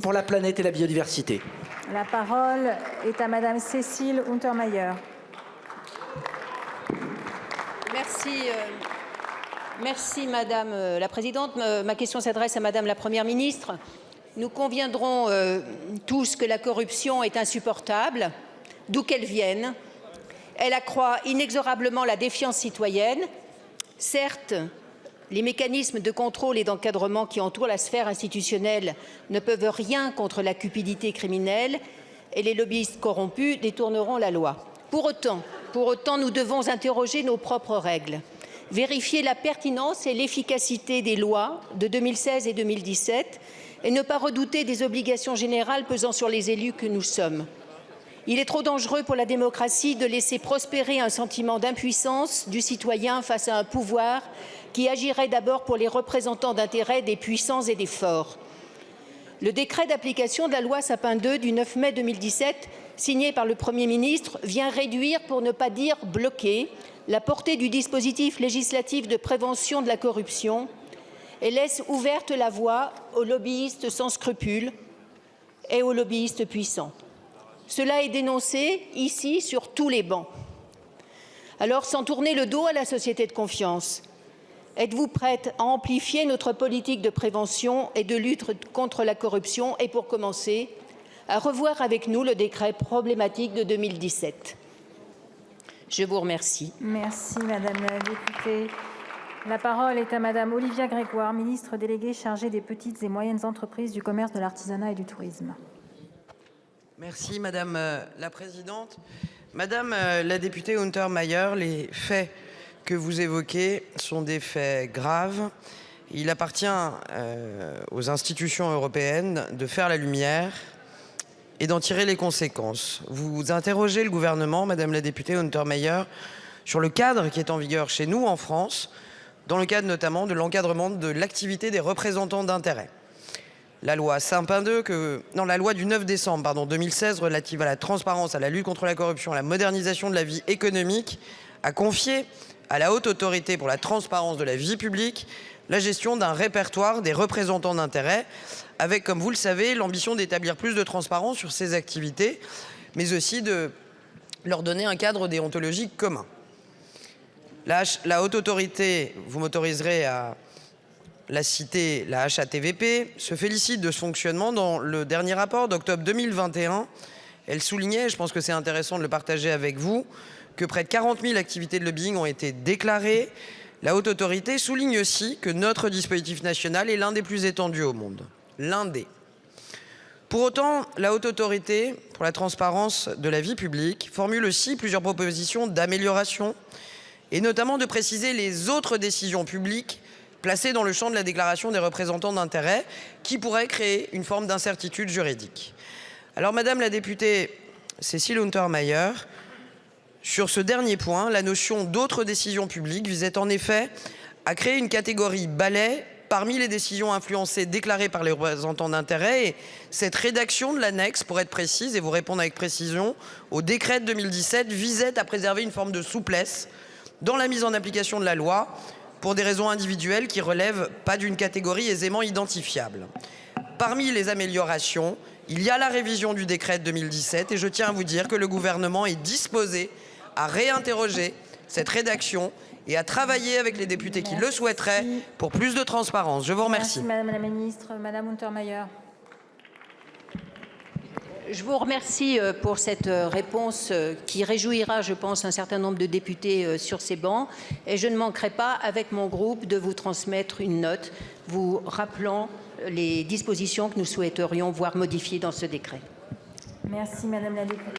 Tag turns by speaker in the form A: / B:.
A: pour la planète et la biodiversité.
B: La parole est à Madame Cécile Untermaier.
C: Merci Madame la Présidente. Ma question s'adresse à Madame la Première ministre. Nous conviendrons tous que la corruption est insupportable, d'où qu'elle vienne. Elle accroît inexorablement la défiance citoyenne. Certes, les mécanismes de contrôle et d'encadrement qui entourent la sphère institutionnelle ne peuvent rien contre la cupidité criminelle et les lobbyistes corrompus détourneront la loi. Pour autant, nous devons interroger nos propres règles, vérifier la pertinence et l'efficacité des lois de 2016 et 2017 et ne pas redouter des obligations générales pesant sur les élus que nous sommes. Il est trop dangereux pour la démocratie de laisser prospérer un sentiment d'impuissance du citoyen face à un pouvoir qui agirait d'abord pour les représentants d'intérêts des puissants et des forts. Le décret d'application de la loi Sapin II du 9 mai 2017, signé par le Premier ministre, vient réduire, pour ne pas dire bloquer, la portée du dispositif législatif de prévention de la corruption et laisse ouverte la voie aux lobbyistes sans scrupules et aux lobbyistes puissants. Cela est dénoncé ici sur tous les bancs. Alors, sans tourner le dos à la société de confiance, êtes-vous prête à amplifier notre politique de prévention et de lutte contre la corruption et, pour commencer, à revoir avec nous le décret problématique de 2017 ? Je vous remercie.
B: Merci Madame la députée. La parole est à Madame Olivia Grégoire, ministre déléguée chargée des petites et moyennes entreprises, du commerce, de l'artisanat et du tourisme.
D: Merci Madame la Présidente. Madame la députée Untermaier, les faits que vous évoquez sont des faits graves. Il appartient aux institutions européennes de faire la lumière et d'en tirer les conséquences. Vous interrogez le gouvernement, Madame la députée Untermaier, sur le cadre qui est en vigueur chez nous en France, dans le cadre notamment de l'encadrement de l'activité des représentants d'intérêts. La loi Sapin II, la loi du 9 décembre 2016 relative à la transparence, à la lutte contre la corruption, à la modernisation de la vie économique, a confié à la Haute Autorité pour la transparence de la vie publique la gestion d'un répertoire des représentants d'intérêts, avec, comme vous le savez, l'ambition d'établir plus de transparence sur ces activités, mais aussi de leur donner un cadre déontologique commun. La Haute Autorité, vous m'autoriserez à la citer, la HATVP, se félicite de ce fonctionnement. Dans le dernier rapport d'octobre 2021, elle soulignait, je pense que c'est intéressant de le partager avec vous, que près de 40 000 activités de lobbying ont été déclarées. La Haute Autorité souligne aussi que notre dispositif national est l'un des plus étendus au monde. L'un des. Pour autant, la Haute Autorité pour la transparence de la vie publique formule aussi plusieurs propositions d'amélioration et notamment de préciser les autres décisions publiques placées dans le champ de la déclaration des représentants d'intérêts qui pourraient créer une forme d'incertitude juridique. Alors, Madame la députée Cécile Untermaier, sur ce dernier point, la notion d'autres décisions publiques visait en effet à créer une catégorie balai parmi les décisions influencées déclarées par les représentants d'intérêts. Et cette rédaction de l'annexe, pour être précise et vous répondre avec précision, au décret de 2017 visait à préserver une forme de souplesse dans la mise en application de la loi pour des raisons individuelles qui relèvent pas d'une catégorie aisément identifiable. Parmi les améliorations, il y a la révision du décret de 2017 et je tiens à vous dire que le gouvernement est disposé à réinterroger cette rédaction et à travailler avec les députés qui le souhaiteraient pour plus de transparence. Je vous remercie.
B: Merci Madame la ministre. Madame Untermaier.
C: Je vous remercie pour cette réponse qui réjouira, je pense, un certain nombre de députés sur ces bancs. Et je ne manquerai pas, avec mon groupe, de vous transmettre une note vous rappelant les dispositions que nous souhaiterions voir modifiées dans ce décret.
B: Merci Madame la députée.